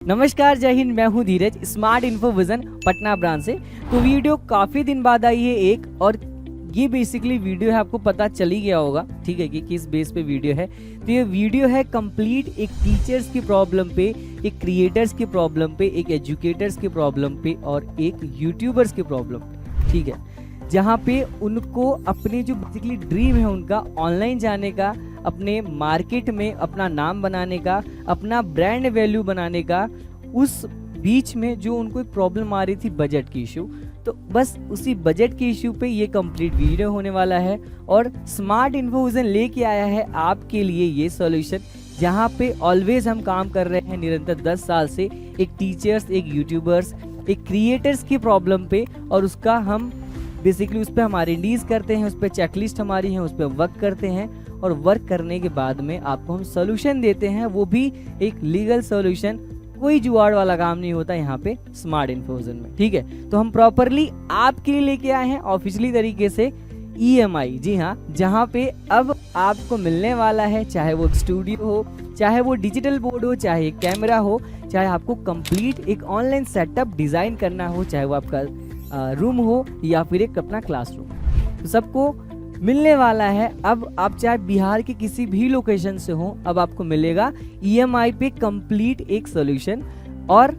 नमस्कार, जय हिंद। मैं हूं Dheeraj, smart info vision Patna branch से। तो वीडियो काफ़ी दिन बाद आई है एक, और ये बेसिकली वीडियो है, आपको पता चल ही गया होगा, ठीक है, कि किस बेस पे वीडियो है। तो ये वीडियो है कंप्लीट एक टीचर्स की प्रॉब्लम पे, एक क्रिएटर्स की प्रॉब्लम पे, एक एजुकेटर्स की प्रॉब्लम पे और एक यूट्यूबर्स की प्रॉब्लम पे, ठीक है, जहाँ पे उनको अपने जो बेसिकली ड्रीम है उनका ऑनलाइन जाने का, अपने मार्केट में अपना नाम बनाने का, अपना ब्रांड वैल्यू बनाने का, उस बीच में जो उनको एक प्रॉब्लम आ रही थी बजट की इशू, तो बस उसी बजट की इशू पे ये कंप्लीट वीडियो होने वाला है। और स्मार्ट इन्फो विजन लेके आया है आपके लिए ये सॉल्यूशन, जहाँ पे ऑलवेज हम काम कर रहे हैं निरंतर 10 साल से, एक टीचर्स, एक यूट्यूबर्स, एक क्रिएटर्स की प्रॉब्लम पे, और उसका हम बेसिकली उस पर हम R&Ds करते हैं, उस पर चेकलिस्ट हमारी है, उस पर वर्क करते हैं, और वर्क करने के बाद में आपको हम सोल्यूशन देते हैं, वो भी एक लीगल सोल्यूशन। कोई जुगाड़ वाला काम नहीं होता यहाँ पे स्मार्ट इन्फो विजन में, ठीक है। तो हम प्रॉपरली आपके लिए लेके आए हैं ऑफिशियली तरीके से EMI, जी हाँ, जहाँ पे अब आपको मिलने वाला है, चाहे वो स्टूडियो हो, चाहे वो डिजिटल बोर्ड हो, चाहे कैमरा हो, चाहे आपको कंप्लीट एक ऑनलाइन सेटअप डिज़ाइन करना हो, चाहे वो आपका रूम हो या फिर एक अपना क्लासरूम, तो सबको मिलने वाला है। अब आप चाहे बिहार के किसी भी लोकेशन से हो, अब आपको मिलेगा EMI पे कंप्लीट एक सोल्यूशन। और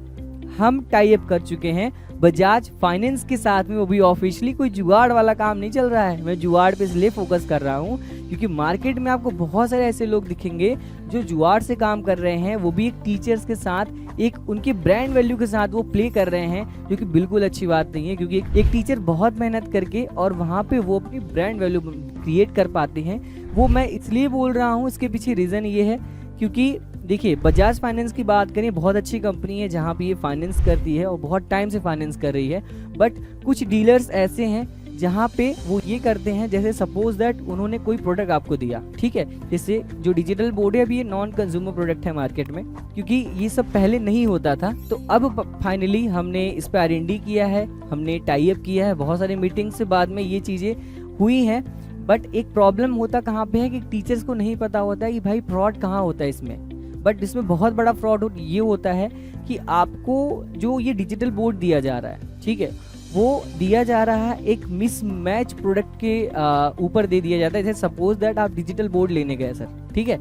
हम टाई अप कर चुके हैं बजाज फाइनेंस के साथ में, वो भी ऑफिशियली। कोई जुगाड़ वाला काम नहीं चल रहा है, मैं जुगाड़ पे इसलिए फोकस कर रहा हूँ क्योंकि मार्केट में आपको बहुत सारे ऐसे लोग दिखेंगे जो जुगाड़ से काम कर रहे हैं, वो भी एक टीचर्स के साथ, एक उनके ब्रांड वैल्यू के साथ वो प्ले कर रहे हैं, जो कि बिल्कुल अच्छी बात नहीं है। क्योंकि एक टीचर बहुत मेहनत करके और वहाँ पे वो अपनी ब्रांड वैल्यू क्रिएट कर पाते हैं। वो मैं इसलिए बोल रहा हूँ, इसके पीछे रीज़न ये है क्योंकि देखिए, बजाज फाइनेंस की बात करें, बहुत अच्छी कंपनी है जहाँ पे ये फाइनेंस करती है और बहुत टाइम से फाइनेंस कर रही है। बट कुछ डीलर्स ऐसे हैं जहाँ पे वो ये करते हैं, जैसे सपोज दैट उन्होंने कोई प्रोडक्ट आपको दिया, ठीक है, जैसे जो डिजिटल बोर्ड है, अभी ये नॉन कंज्यूमर प्रोडक्ट है मार्केट में, क्योंकि ये सब पहले नहीं होता था। तो अब फाइनली हमने इस पर R&D किया है, हमने टाई अप किया है, बहुत सारी मीटिंग्स से बाद में ये चीज़ें हुई हैं। बट एक प्रॉब्लम होता कहाँ पे है कि टीचर्स को नहीं पता होता है कि भाई फ्रॉड कहाँ होता है इसमें। बट इसमें बहुत बड़ा फ्रॉड ये होता है कि आपको जो ये डिजिटल बोर्ड दिया जा रहा है, ठीक है, वो दिया जा रहा है एक मिसमैच प्रोडक्ट के ऊपर दे दिया जाता है। जैसे सपोज दैट आप डिजिटल बोर्ड लेने गए सर, ठीक है,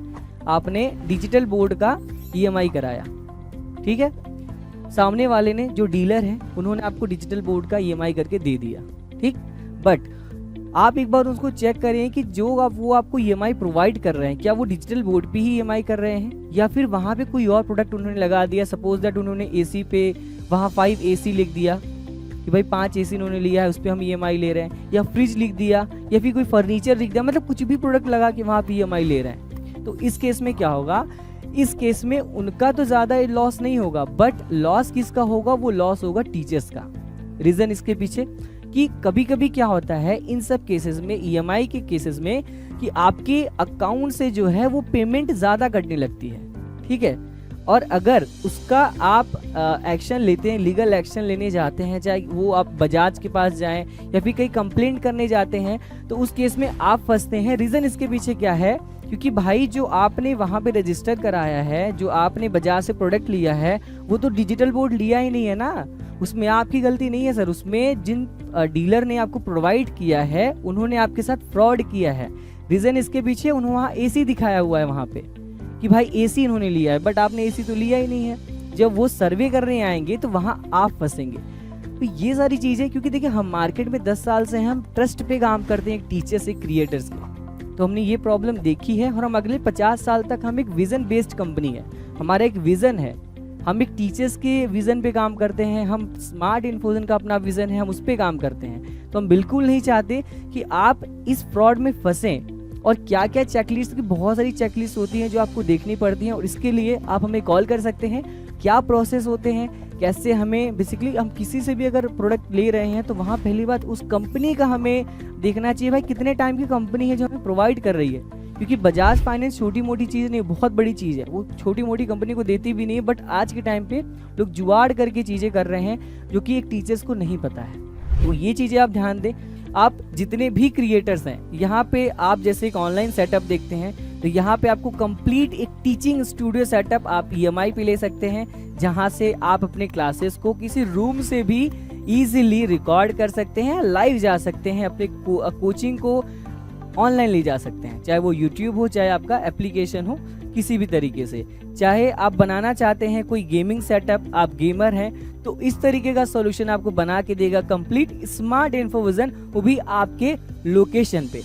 आपने डिजिटल बोर्ड का EMI कराया, ठीक है, सामने वाले ने जो डीलर है उन्होंने आपको डिजिटल बोर्ड का EMI करके दे दिया, ठीक। बट आप एक बार उसको चेक करें कि जो वो आपको EMI प्रोवाइड कर रहे हैं, क्या वो डिजिटल बोर्ड पे ही EMI कर रहे हैं या फिर वहाँ पे कोई और प्रोडक्ट उन्होंने लगा दिया। सपोज दैट उन्होंने AC पे वहाँ 5 AC लिख दिया कि भाई 5 AC उन्होंने लिया है, उस पर हम EMI ले रहे हैं, या फ्रिज लिख दिया, या फिर कोई फर्नीचर लिख दिया, मतलब कुछ भी प्रोडक्ट लगा के वहाँ पे EMI ले रहे हैं। तो इस केस में क्या होगा, इस केस में उनका तो ज़्यादा लॉस नहीं होगा, बट लॉस किसका होगा, वो लॉस होगा टीचर्स का। रीज़न इसके पीछे कि कभी कभी क्या होता है इन सब केसेस में, EMI के केसेस में, कि आपके अकाउंट से जो है वो पेमेंट ज़्यादा कटने लगती है, ठीक है। और अगर उसका आप एक्शन लेते हैं, लीगल एक्शन लेने जाते हैं, चाहे वो आप बजाज के पास जाएं या फिर कहीं कंप्लेंट करने जाते हैं, तो उस केस में आप फंसते हैं। रीज़न इसके पीछे क्या है, क्योंकि भाई जो आपने वहाँ पे रजिस्टर कराया है, जो आपने बजाज से प्रोडक्ट लिया है, वो तो डिजिटल बोर्ड लिया ही नहीं है ना, उसमें आपकी गलती नहीं है सर। उसमें जिन डीलर ने आपको प्रोवाइड किया है उन्होंने आपके साथ फ्रॉड किया है। रीज़न इसके पीछे उन्होंने वहाँ AC दिखाया हुआ है वहाँ पे कि भाई AC इन्होंने लिया है, बट आपने AC तो लिया ही नहीं है। जब वो सर्वे करने आएंगे तो वहाँ आप फंसेंगे। तो ये सारी चीज़ें, क्योंकि देखिए हम मार्केट में 10 साल से हम ट्रस्ट पे काम करते हैं, एक टीचर से क्रिएटर्स के, तो हमने ये प्रॉब्लम देखी है। और हम अगले 50 साल तक हम एक विज़न बेस्ड कंपनी है, हमारा एक विज़न है, हम एक टीचर्स के विज़न पे काम करते हैं, हम स्मार्ट इन्फोजन का अपना विज़न है, हम उस पर काम करते हैं। तो हम बिल्कुल नहीं चाहते कि आप इस फ्रॉड में फंसें। और क्या क्या चेकलिस्ट की बहुत सारी चेकलिस्ट होती हैं जो आपको देखनी पड़ती हैं, और इसके लिए आप हमें कॉल कर सकते हैं। क्या प्रोसेस होते हैं, कैसे हमें बेसिकली हम किसी से भी अगर प्रोडक्ट ले रहे हैं तो वहाँ पहली बात उस कंपनी का हमें देखना चाहिए, भाई कितने टाइम की कंपनी है जो हमें प्रोवाइड कर रही है। क्योंकि बजाज फाइनेंस छोटी मोटी चीज़ नहीं, बहुत बड़ी चीज़ है, वो छोटी मोटी कंपनी को देती भी नहीं है। बट आज के टाइम पे लोग जुगाड़ करके चीज़ें कर रहे हैं जो कि एक टीचर्स को नहीं पता है। तो ये चीज़ें आप ध्यान दें। आप जितने भी क्रिएटर्स हैं यहाँ पे, आप जैसे एक ऑनलाइन सेटअप देखते हैं, तो यहाँ पे आपको कंप्लीट एक टीचिंग स्टूडियो सेटअप आप EMI पे ले सकते हैं, जहाँ से आप अपने क्लासेस को किसी रूम से भी इजीली रिकॉर्ड कर सकते हैं, लाइव जा सकते हैं, अपने कोचिंग को ऑनलाइन ले जा सकते हैं, चाहे वो YouTube हो, चाहे आपका एप्लीकेशन हो, किसी भी तरीके से। चाहे आप बनाना चाहते हैं कोई गेमिंग सेटअप, आप गेमर हैं, तो इस तरीके का सॉल्यूशन आपको बना के देगा कंप्लीट स्मार्ट इन्फोविजन, वो भी आपके लोकेशन पे।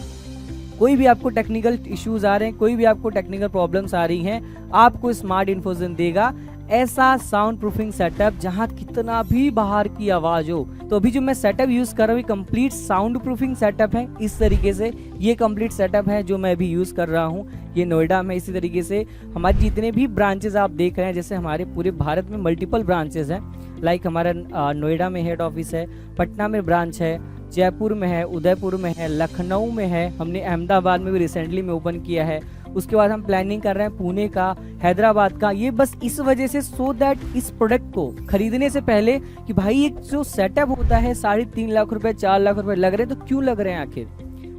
कोई भी आपको टेक्निकल इश्यूज आ रहे हैं, कोई भी आपको टेक्निकल प्रॉब्लम्स आ रही हैं, आपको स्मार्ट इन्फोविजन देगा ऐसा साउंड प्रूफिंग सेटअप जहां कितना भी बाहर की आवाज हो। तो अभी जो मैं सेटअप यूज कर रहा हूँ कंप्लीट साउंड प्रूफिंग सेटअप है। इस तरीके से ये कंप्लीट सेटअप है जो मैं अभी यूज कर रहा हूँ, ये नोएडा में। इसी तरीके से हमारे जितने भी ब्रांचेस आप देख रहे हैं, जैसे हमारे पूरे भारत में मल्टीपल ब्रांचेस हैं, लाइक हमारा नोएडा में हेड ऑफिस है, पटना में ब्रांच है, जयपुर में है, उदयपुर में है, लखनऊ में है, हमने अहमदाबाद में भी रिसेंटली में ओपन किया है। उसके बाद हम प्लानिंग कर रहे हैं पुणे का, हैदराबाद का। ये बस इस वजह से सो दैट इस प्रोडक्ट को खरीदने से पहले कि भाई एक जो सेटअप होता है 3.5 लाख रुपए 4 लाख रुपए लग रहे हैं, तो क्यों लग रहे हैं आखिर,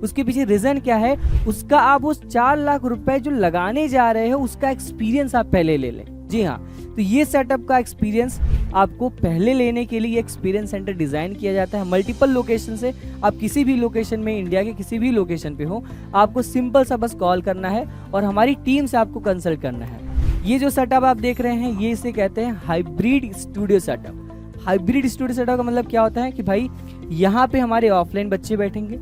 उसके पीछे रीजन क्या है, उसका आप उस 4 लाख रुपए जो लगाने जा रहे हो उसका एक्सपीरियंस आप पहले ले लें। जी हाँ, तो ये सेटअप का एक्सपीरियंस आपको पहले लेने के लिए एक्सपीरियंस सेंटर डिजाइन किया जाता है मल्टीपल लोकेशन से। आप किसी भी लोकेशन में, इंडिया के किसी भी लोकेशन पे हो, आपको सिंपल सा बस कॉल करना है और हमारी टीम से आपको कंसल्ट करना है। ये जो सेटअप आप देख रहे हैं, ये इसे कहते हैं hybrid studio setup. Hybrid studio setup का मतलब क्या होता है कि भाई यहाँ पे हमारे ऑफलाइन बच्चे बैठेंगे,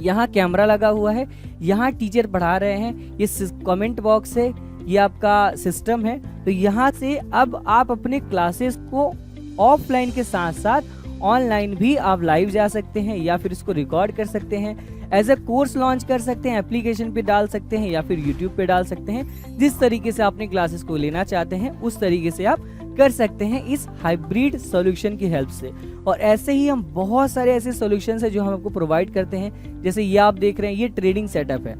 यहाँ कैमरा लगा हुआ है, यहाँ टीचर पढ़ा रहे हैं, ये कमेंट बॉक्स है, ये आपका सिस्टम है। तो यहाँ से अब आप अपने क्लासेस को ऑफलाइन के साथ साथ ऑनलाइन भी आप लाइव जा सकते हैं, या फिर इसको रिकॉर्ड कर सकते हैं, एज ए कोर्स लॉन्च कर सकते हैं, एप्लीकेशन पे डाल सकते हैं, या फिर यूट्यूब पे डाल सकते हैं। जिस तरीके से अपने क्लासेस को लेना चाहते हैं उस तरीके से आप कर सकते हैं इस हाइब्रिड सॉल्यूशन की हेल्प से। और ऐसे ही हम बहुत सारे ऐसे सॉल्यूशंस हैं जो हम आपको प्रोवाइड करते हैं। जैसे ये आप देख रहे हैं, ये ट्रेडिंग सेटअप है,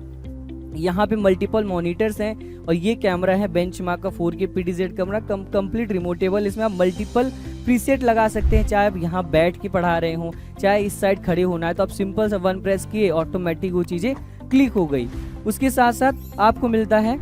यहाँ पे मल्टीपल मॉनिटर्स हैं, और ये कैमरा है बेंचमार्क का 4K PTZ कैमरा, कंप्लीट रिमोटेबल। इसमें आप मल्टीपल प्रीसेट लगा सकते हैं, चाहे आप यहाँ बैठ के पढ़ा रहे हो, चाहे इस साइड खड़े होना है, तो आप सिंपल सा 1 प्रेस किए, ऑटोमेटिक वो चीज़ें क्लिक हो गई। उसके साथ साथ आपको मिलता है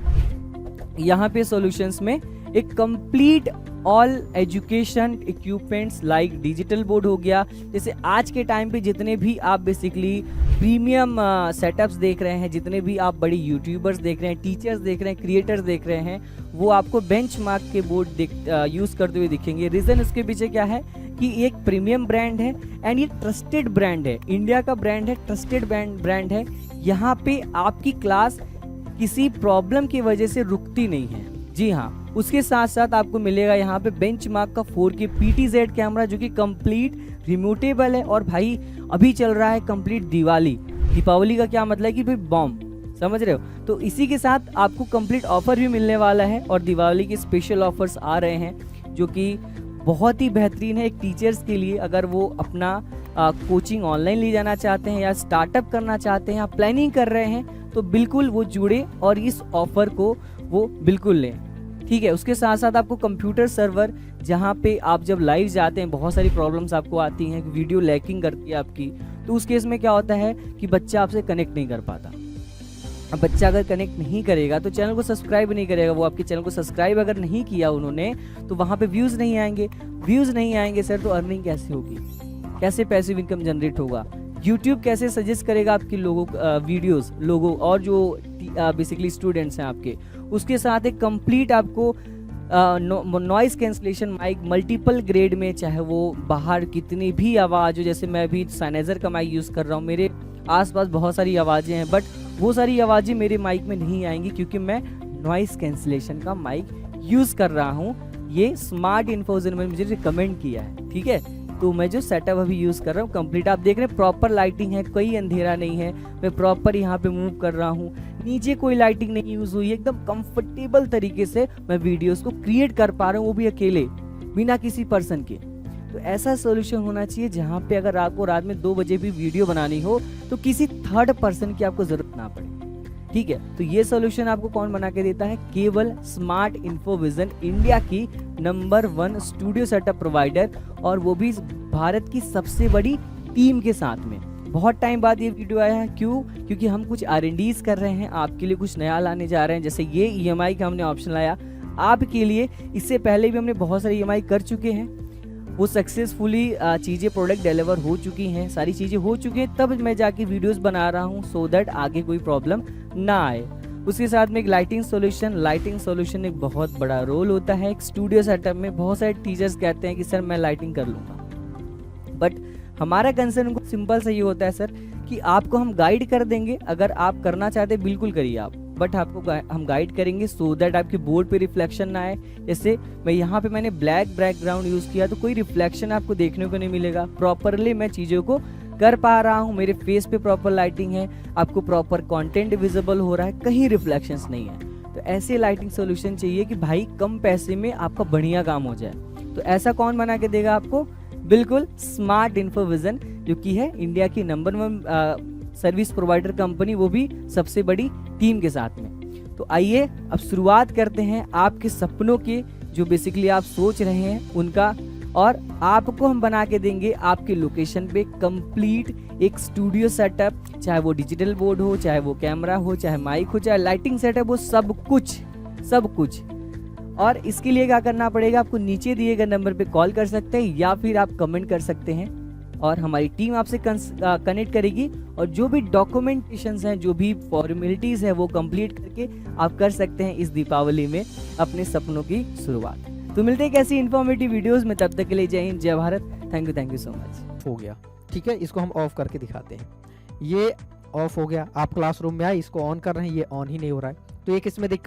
यहाँ पे सॉल्यूशंस में एक complete all education equipments like digital board हो गया। जैसे आज के टाइम पे जितने भी आप बेसिकली प्रीमियम सेटअप्स देख रहे हैं, जितने भी आप बड़ी यूट्यूबर्स देख रहे हैं, टीचर्स देख रहे हैं, क्रिएटर्स देख रहे हैं, वो आपको बेंचमार्क के बोर्ड यूज़ करते हुए दिखेंगे। रीज़न इसके पीछे क्या है कि एक प्रीमियम ब्रांड है एंड ये ट्रस्टेड ब्रांड है, इंडिया का ब्रांड है, ट्रस्टेड ब्रांड है। यहाँ पे आपकी क्लास किसी प्रॉब्लम की वजह से रुकती नहीं है। जी हाँ, उसके साथ साथ आपको मिलेगा यहाँ पे बेंचमार्क का 4K PTZ कैमरा, जो कि कंप्लीट रिमोटेबल है। और भाई अभी चल रहा है कंप्लीट दीपावली का क्या मतलब है कि भाई बॉम्ब, समझ रहे हो, तो इसी के साथ आपको कंप्लीट ऑफर भी मिलने वाला है। और दिवाली के स्पेशल ऑफर्स आ रहे हैं जो कि बहुत ही बेहतरीन है एक टीचर्स के लिए। अगर वो अपना कोचिंग ऑनलाइन ले जाना चाहते हैं, या स्टार्टअप करना चाहते हैं, या प्लानिंग कर रहे हैं, तो बिल्कुल वो जुड़े और इस ऑफर को वो बिल्कुल लें। ठीक है, उसके साथ साथ आपको कंप्यूटर सर्वर, जहाँ पे आप जब लाइव जाते हैं बहुत सारी प्रॉब्लम्स आपको आती हैं, वीडियो लैकिंग करती है आपकी, तो उस केस में क्या होता है कि बच्चा आपसे कनेक्ट नहीं कर पाता। अब बच्चा अगर कनेक्ट नहीं करेगा तो चैनल को सब्सक्राइब नहीं करेगा। वो आपके चैनल को सब्सक्राइब अगर नहीं किया उन्होंने, तो वहाँ पे व्यूज़ नहीं आएंगे। व्यूज़ नहीं आएंगे सर, तो अर्निंग कैसे होगी, कैसे पैसिव इनकम जनरेट होगा, यूट्यूब कैसे सजेस्ट करेगा आपके लोगों वीडियोस लोगों और जो बेसिकली स्टूडेंट्स हैं आपके। उसके साथ एक कंप्लीट आपको noise cancellation mic multiple grade में, चाहे वो बाहर कितनी भी आवाज़ हो, जैसे मैं अभी साइनेजर का माइक यूज़ कर रहा हूँ, मेरे आसपास बहुत सारी आवाज़ें हैं, बट वो सारी आवाज़ें मेरे माइक में नहीं आएंगी क्योंकि मैं नॉइस कैंसलेशन का माइक यूज़ कर रहा हूँ। ये स्मार्ट इन्फोविजन ने मुझे रिकमेंड किया है। ठीक है, तो मैं जो सेटअप अभी यूज़ कर रहा हूँ कंप्लीट, आप देख रहे हैं प्रॉपर लाइटिंग है, कोई अंधेरा नहीं है, मैं प्रॉपर यहाँ पे मूव कर रहा हूँ, नीचे कोई लाइटिंग नहीं यूज़ हुई, एकदम कंफर्टेबल तरीके से मैं वीडियोस को क्रिएट कर पा रहा हूँ, वो भी अकेले बिना किसी पर्सन के। तो ऐसा सोल्यूशन होना चाहिए जहाँ पे अगर आपको रात में 2 बजे भी वीडियो बनानी हो तो किसी थर्ड पर्सन की आपको ज़रूरत ना पड़े। ठीक है, तो ये सोल्यूशन आपको कौन बना के देता है? केवल स्मार्ट इन्फोविजन, इंडिया की नंबर 1 स्टूडियो सेटअप प्रोवाइडर, और वो भी भारत की सबसे बड़ी टीम के साथ में। बहुत टाइम बाद ये वीडियो आया है, क्यों? क्योंकि हम कुछ R&Ds कर रहे हैं, आपके लिए कुछ नया लाने जा रहे हैं। जैसे ये EMI का हमने ऑप्शन लाया आपके लिए, इससे पहले भी हमने बहुत सारे EMI कर चुके हैं, वो सक्सेसफुली चीज़ें प्रोडक्ट डिलीवर हो चुकी हैं, सारी चीज़ें हो चुकी हैं, तब मैं जाके वीडियोस बना रहा हूँ सो दैट आगे कोई प्रॉब्लम ना आए। उसके साथ में एक लाइटिंग सॉल्यूशन एक बहुत बड़ा रोल होता है एक स्टूडियो सेटअप में। बहुत सारे टीचर्स कहते हैं कि सर मैं लाइटिंग कर लूँगा, बट हमारा कंसर्न को सिंपल सा ये होता है सर कि आपको हम गाइड कर देंगे, अगर आप करना चाहते हैं बिल्कुल करिए आप, बट आपको हम गाइड करेंगे सो दैट आपके बोर्ड पे रिफ्लेक्शन ना आए। जैसे मैं यहाँ पे मैंने ब्लैक बैकग्राउंड यूज़ किया तो कोई रिफ्लेक्शन आपको देखने को नहीं मिलेगा, प्रॉपरली मैं चीज़ों को कर पा रहा हूँ, मेरे फेस पे प्रॉपर लाइटिंग है, आपको प्रॉपर कंटेंट विजिबल हो रहा है, कहीं रिफ्लेक्शंस नहीं है। तो ऐसे लाइटिंग सोल्यूशन चाहिए कि भाई कम पैसे में आपका बढ़िया काम हो जाए। तो ऐसा कौन बना के देगा आपको? बिल्कुल स्मार्ट इन्फोविजन, जो कि है इंडिया की नंबर 1 सर्विस प्रोवाइडर कंपनी, वो भी सबसे बड़ी टीम के साथ में। तो आइए अब शुरुआत करते हैं आपके सपनों के, जो बेसिकली आप सोच रहे हैं उनका, और आपको हम बना के देंगे आपके लोकेशन पे कंप्लीट एक स्टूडियो सेटअप, चाहे वो डिजिटल बोर्ड हो, चाहे वो कैमरा हो, चाहे माइक हो, चाहे लाइटिंग सेटअप हो, सब कुछ। और इसके लिए क्या करना पड़ेगा, आपको नीचे दिए गए नंबर पे कॉल कर सकते हैं या फिर आप कमेंट कर सकते हैं, और हमारी टीम आपसे कनेक्ट करेगी, और जो भी डॉक्यूमेंटेशंस हैं, जो भी फॉर्मेलिटीज़ है, वो कंप्लीट करके आप कर सकते हैं इस दीपावली में अपने सपनों की शुरुआत। तो मिलते हैं कैसी इन्फॉर्मेटिव वीडियोस में, तब तक के लिए जय हिंद, जय Bharat. Thank you so much. हो गया, ठीक है, इसको हम ऑफ करके दिखाते हैं। ये ऑफ हो गया, आप क्लासरूम में आए, इसको ऑन कर रहे हैं, ये ऑन ही नहीं हो रहा है, तो एक इसमें दिक्कत